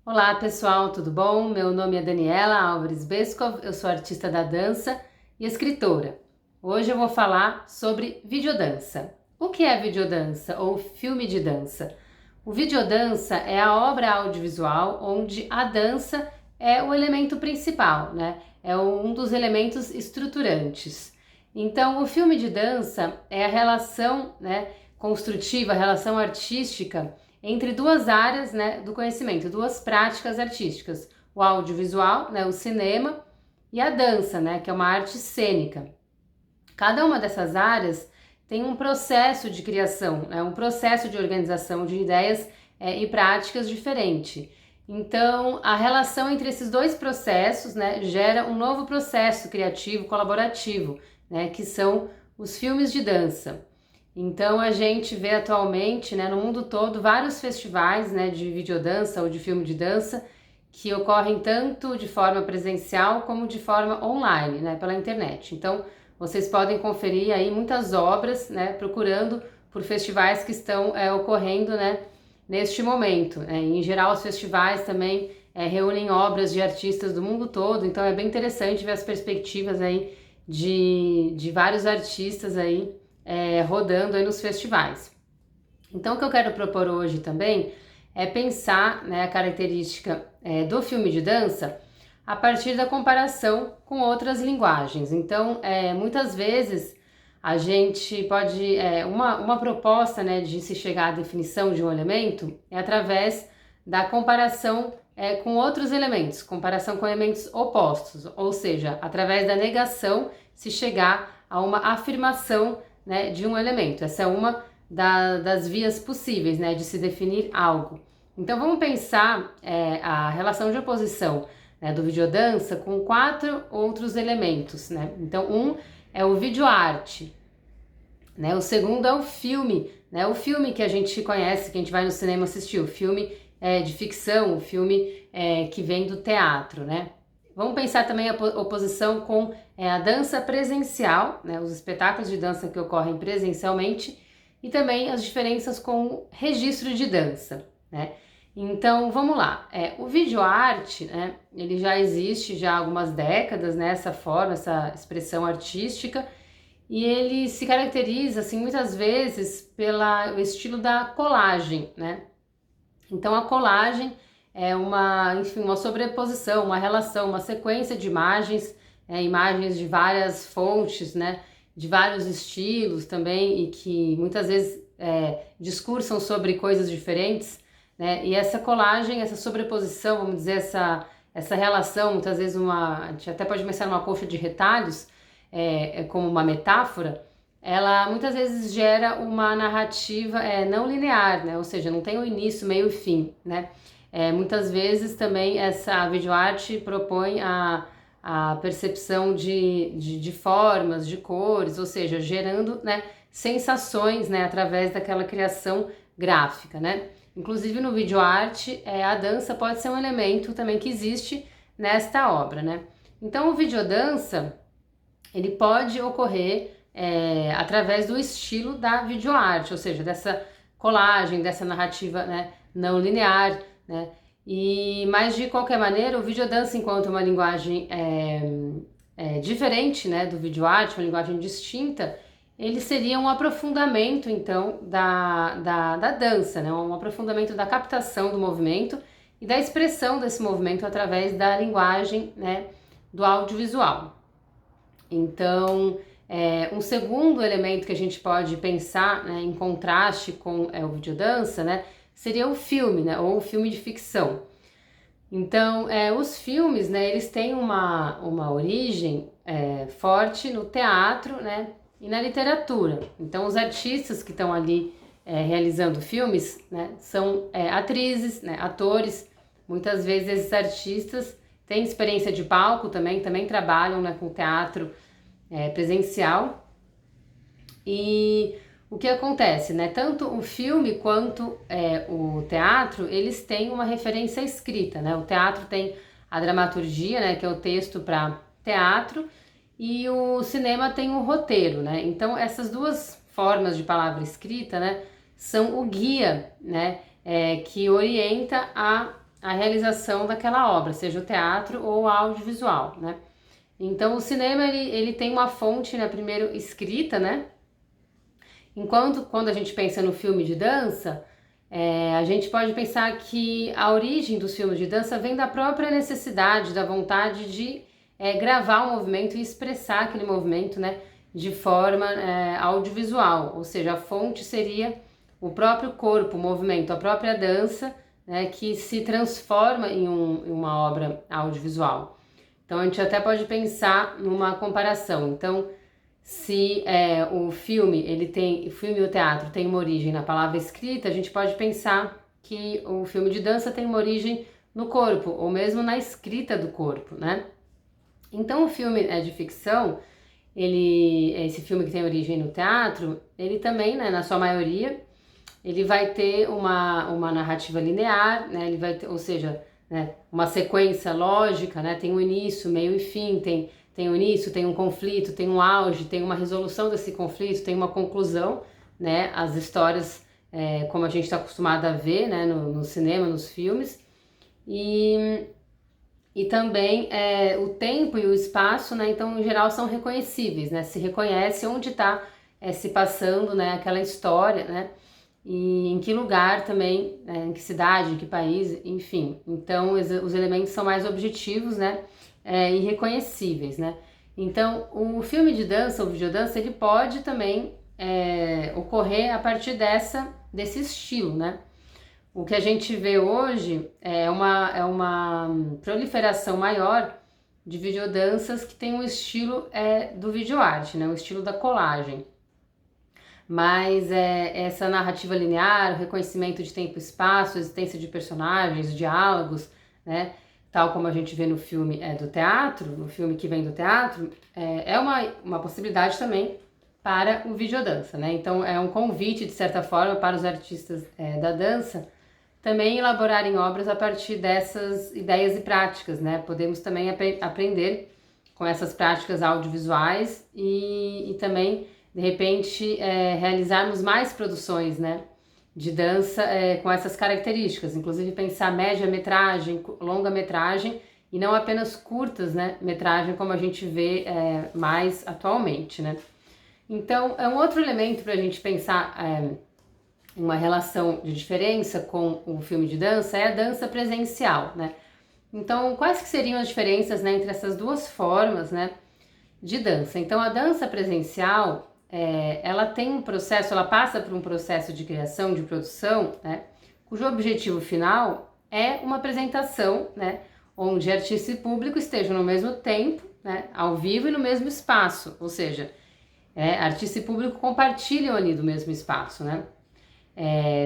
Olá pessoal, tudo bom? Meu nome é Daniela Álvares Beskov, eu sou artista da dança e escritora. Hoje eu vou falar sobre videodança. O que é videodança ou filme de dança? O videodança é a obra audiovisual onde a dança é o elemento principal, né? É um dos elementos estruturantes. Então, o filme de dança é a relação, né, construtiva, a relação artística entre duas áreas, né, do conhecimento, duas práticas artísticas, o audiovisual, né, o cinema, e a dança, né, que é uma arte cênica. Cada uma dessas áreas tem um processo de criação, né, um processo de organização de ideias e práticas diferente. Então, a relação entre esses dois processos, né, gera um novo processo criativo colaborativo, né, que são os filmes de dança. Então a gente vê atualmente, né, no mundo todo, vários festivais, né, de videodança ou de filme de dança que ocorrem tanto de forma presencial como de forma online, né, pela internet. Então vocês podem conferir aí muitas obras, né, procurando por festivais que estão ocorrendo, né, neste momento. Em geral, os festivais também reúnem obras de artistas do mundo todo, então é bem interessante ver as perspectivas aí de vários artistas aí rodando aí nos festivais. Então o que eu quero propor hoje também é pensar, né, a característica do filme de dança a partir da comparação com outras linguagens. Então muitas vezes a gente pode, uma proposta, né, de se chegar à definição de um elemento é através da comparação com outros elementos, comparação com elementos opostos, ou seja, através da negação se chegar a uma afirmação, né, de um elemento. Essa é uma das vias possíveis, né, de se definir algo. Então vamos pensar a relação de oposição, né, do videodança com 4 outros elementos, né? Então um é o videoarte, né? O segundo é o filme, né? O filme que a gente conhece, que a gente vai no cinema assistir, o filme de ficção, o filme que vem do teatro, né? Vamos pensar também a oposição com a dança presencial, né, os espetáculos de dança que ocorrem presencialmente e também as diferenças com o registro de dança, né? Então vamos lá, o videoarte, né, ele já existe já há algumas décadas, né, essa forma, essa expressão artística, e ele se caracteriza assim muitas vezes pelo estilo da colagem, né? Então a colagem é uma sobreposição, uma relação, uma sequência de imagens, imagens de várias fontes, né, de vários estilos também e que muitas vezes discursam sobre coisas diferentes, né, e essa colagem, essa sobreposição, vamos dizer, essa relação, muitas vezes a gente até pode pensar numa coxa de retalhos, como uma metáfora, ela muitas vezes gera uma narrativa não linear, né, ou seja, não tem o início, meio e fim, né. Muitas vezes também essa videoarte propõe a percepção de formas, de cores, ou seja, gerando, né, sensações, né, através daquela criação gráfica, né? Inclusive no videoarte, a dança pode ser um elemento também que existe nesta obra, né? Então o videodança, ele pode ocorrer através do estilo da videoarte, ou seja, dessa colagem, dessa narrativa, né, não linear, né? Mas de qualquer maneira, o videodança, enquanto uma linguagem diferente, né, do videoarte, uma linguagem distinta, ele seria um aprofundamento então da dança, né, um aprofundamento da captação do movimento e da expressão desse movimento através da linguagem, né, do audiovisual. Então um segundo elemento que a gente pode pensar, né, em contraste com o videodança, né, seria o filme, né, ou o filme de ficção. Então, os filmes, né, eles têm uma origem forte no teatro, né, e na literatura. Então, os artistas que estão ali realizando filmes, né, são atrizes, né, atores. Muitas vezes esses artistas têm experiência de palco também trabalham, né, com teatro presencial. E o que acontece, né? Tanto o filme quanto o teatro, eles têm uma referência escrita, né? O teatro tem a dramaturgia, né, que é o texto para teatro, e o cinema tem o roteiro, né? Então essas duas formas de palavra escrita, né, são o guia, né, que orienta a realização daquela obra, seja o teatro ou o audiovisual, né? Então o cinema ele tem uma fonte, né, primeiro escrita, né? Enquanto quando a gente pensa no filme de dança, a gente pode pensar que a origem dos filmes de dança vem da própria necessidade, da vontade de gravar o movimento e expressar aquele movimento, né, de forma audiovisual, ou seja, a fonte seria o próprio corpo, o movimento, a própria dança, né, que se transforma em uma obra audiovisual. Então a gente até pode pensar numa comparação. Então, se o filme e o teatro tem uma origem na palavra escrita, a gente pode pensar que o filme de dança tem uma origem no corpo, ou mesmo na escrita do corpo, né? Então o filme de ficção, esse filme que tem origem no teatro, ele também, né, na sua maioria, ele vai ter uma narrativa linear, né? Ele vai ter, ou seja, né, uma sequência lógica, né? Tem um início, meio e fim, tem um início, tem um conflito, tem um auge, tem uma resolução desse conflito, tem uma conclusão, né? As histórias, como a gente está acostumado a ver, né, no cinema, nos filmes, e também o tempo e o espaço, né? Então, em geral, são reconhecíveis, né? Se reconhece onde está se passando, né, aquela história, né? E em que lugar também, em que cidade, em que país, enfim. Então, os elementos são mais objetivos, né? E reconhecíveis, né? Então, o filme de dança ou videodança, ele pode também ocorrer a partir desse estilo, né? O que a gente vê hoje é uma proliferação maior de videodanças que tem um estilo do videoarte, né? O estilo da colagem. Mas essa narrativa linear, o reconhecimento de tempo e espaço, a existência de personagens, diálogos, né? Tal como a gente vê no filme do teatro, no filme que vem do teatro, é uma possibilidade também para o videodança, né? Então é um convite, de certa forma, para os artistas da dança também elaborarem obras a partir dessas ideias e práticas, né? Podemos também aprender com essas práticas audiovisuais e também, de repente, realizarmos mais produções, né, de dança com essas características, inclusive pensar média-metragem, longa-metragem e não apenas curtas, né, metragem como a gente vê mais atualmente, né. Então, é um outro elemento para a gente pensar uma relação de diferença com o filme de dança, é a dança presencial, né. Então, quais que seriam as diferenças, né, entre essas duas formas, né, de dança? Então, a dança presencial, ela tem um processo, ela passa por um processo de criação, de produção, né, cujo objetivo final é uma apresentação, né, onde artista e público estejam no mesmo tempo, né, ao vivo e no mesmo espaço, ou seja, artista e público compartilham ali do mesmo espaço, né.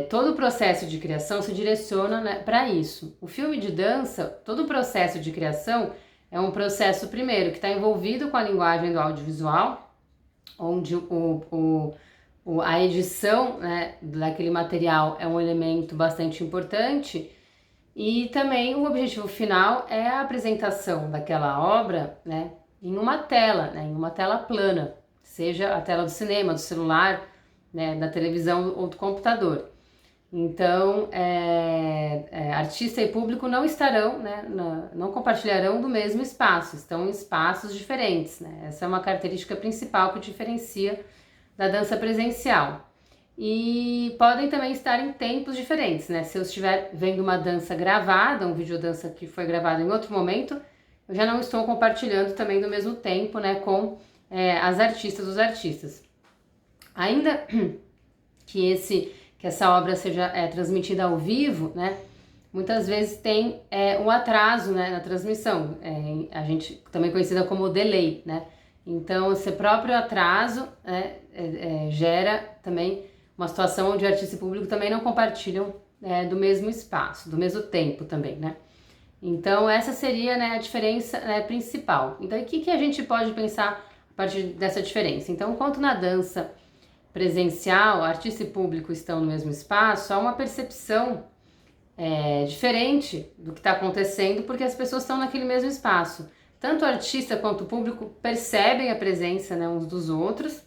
Todo o processo de criação se direciona, né, para isso. O filme de dança, todo o processo de criação é um processo, primeiro, que está envolvido com a linguagem do audiovisual, onde a edição, né, daquele material é um elemento bastante importante, e também o objetivo final é a apresentação daquela obra, né, em uma tela, né, em uma tela plana, seja a tela do cinema, do celular, né, da televisão ou do computador. Então, artista e público não estarão, né, não compartilharão do mesmo espaço, estão em espaços diferentes, né? Essa é uma característica principal que diferencia da dança presencial. E podem também estar em tempos diferentes, né? Se eu estiver vendo uma dança gravada, um videodança que foi gravado em outro momento, eu já não estou compartilhando também do mesmo tempo, né, com as artistas, os artistas. Ainda que essa obra seja transmitida ao vivo, né, muitas vezes tem um atraso, né, na transmissão, a gente também conhecida como delay, né. Então esse próprio atraso gera também uma situação onde o artista e o público também não compartilham do mesmo espaço, do mesmo tempo também, né. Então essa seria, né, a diferença principal. Então o que a gente pode pensar a partir dessa diferença? Então, enquanto na dança presencial, artista e público estão no mesmo espaço, há uma percepção diferente do que está acontecendo, porque as pessoas estão naquele mesmo espaço. Tanto o artista quanto o público percebem a presença, né, uns dos outros.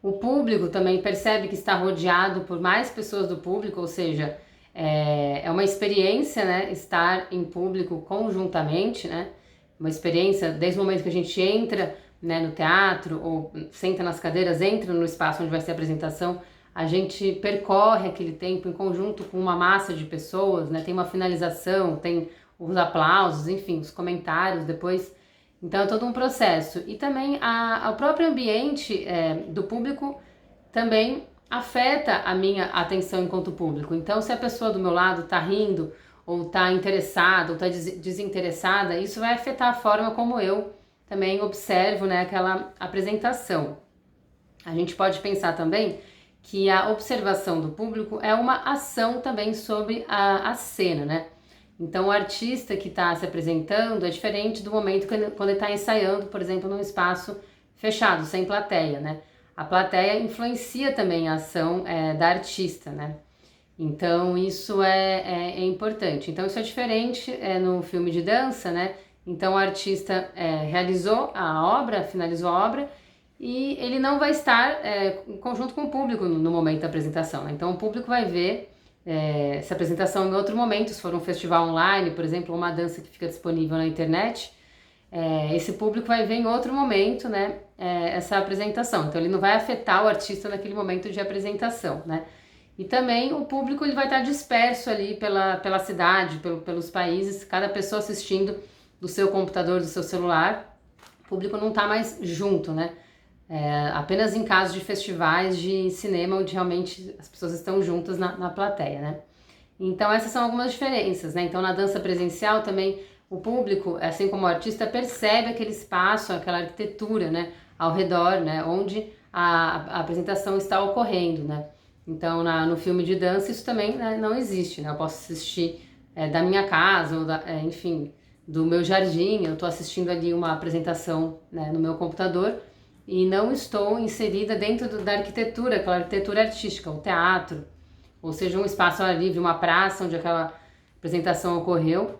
O público também percebe que está rodeado por mais pessoas do público, ou seja, É uma experiência, né, estar em público conjuntamente, né, uma experiência desde o momento que a gente entra, né, no teatro ou senta nas cadeiras, entra no espaço onde vai ser a apresentação, a gente percorre aquele tempo em conjunto com uma massa de pessoas, né, tem uma finalização, tem os aplausos, enfim, os comentários depois, então é todo um processo. E também o próprio ambiente do público também afeta a minha atenção enquanto público. Então, se a pessoa do meu lado está rindo, ou está interessada, ou está desinteressada, isso vai afetar a forma como eu também observo, né, aquela apresentação. A gente pode pensar também que a observação do público é uma ação também sobre a cena, né? Então, o artista que está se apresentando é diferente do momento quando ele está ensaiando, por exemplo, num espaço fechado, sem plateia, né? A plateia influencia também a ação da artista, né? Então isso é importante. Então isso é diferente no filme de dança, né? Então o artista realizou a obra, finalizou a obra e ele não vai estar em conjunto com o público no momento da apresentação, né? Então o público vai ver essa apresentação em outro momento, se for um festival online, por exemplo, uma dança que fica disponível na internet, esse público vai ver em outro momento, né, essa apresentação. Então ele não vai afetar o artista naquele momento de apresentação, né? E também o público ele vai estar disperso ali pela cidade, pelos países, cada pessoa assistindo do seu computador, do seu celular. O público não está mais junto, né? Apenas em casos de festivais de cinema, onde realmente as pessoas estão juntas na plateia, né? Então essas são algumas diferenças, né? Então na dança presencial também o público, assim como o artista, percebe aquele espaço, aquela arquitetura, né, ao redor, né, onde a apresentação está ocorrendo, né. Então no filme de dança isso também, né, não existe, né, eu posso assistir da minha casa, ou enfim, do meu jardim, eu estou assistindo ali uma apresentação, né, no meu computador e não estou inserida dentro da arquitetura, aquela arquitetura artística, o teatro, ou seja, um espaço ao ar livre, uma praça onde aquela apresentação ocorreu.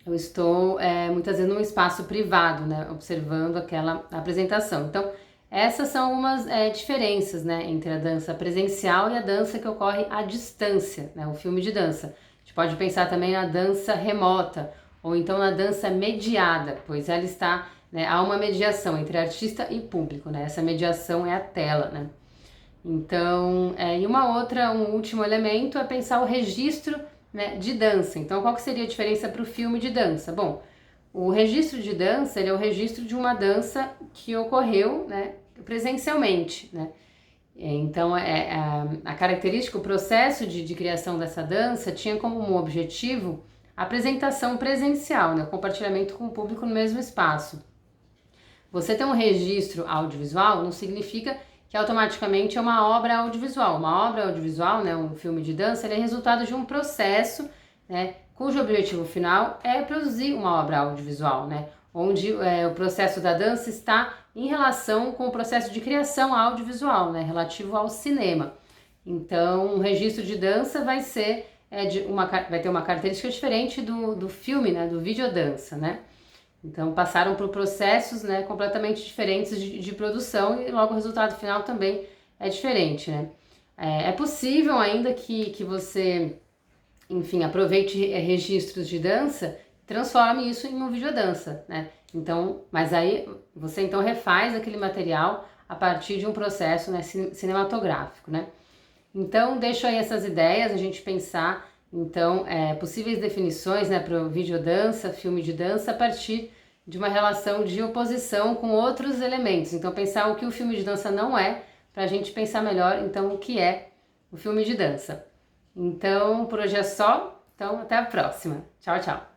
Eu estou muitas vezes num espaço privado, né, observando aquela apresentação. Então, essas são algumas diferenças, né, entre a dança presencial e a dança que ocorre à distância, né, o filme de dança. A gente pode pensar também na dança remota, ou então na dança mediada, pois ela está, né, há uma mediação entre artista e público, né, essa mediação é a tela, né. Então, e um último elemento é pensar o registro, né, de dança. Então, qual que seria a diferença para o filme de dança? Bom, o registro de dança, ele é o registro de uma dança que ocorreu, né, presencialmente, né? Então, a característica, o processo de criação dessa dança tinha como um objetivo a apresentação presencial, né, o compartilhamento com o público no mesmo espaço. Você ter um registro audiovisual não significa que automaticamente é uma obra audiovisual. Uma obra audiovisual, né, um filme de dança, ele é resultado de um processo, né, cujo objetivo final é produzir uma obra audiovisual, né, onde o processo da dança está em relação com o processo de criação audiovisual, né, relativo ao cinema. Então, um registro de dança vai ser vai ter uma característica diferente do filme, né, do videodança, né? Então passaram por processos, né, completamente diferentes de produção e logo o resultado final também é diferente, né? É possível ainda que você, enfim, aproveite registros de dança, transforme isso em um videodança, né? Então, mas aí você então refaz aquele material a partir de um processo, né, cinematográfico, né? Então deixo aí essas ideias, a gente pensar então possíveis definições, né, para o videodança, filme de dança, a partir de uma relação de oposição com outros elementos. Então pensar o que o filme de dança não é, para a gente pensar melhor então o que é o filme de dança. Então por hoje é só, então até a próxima. Tchau, tchau!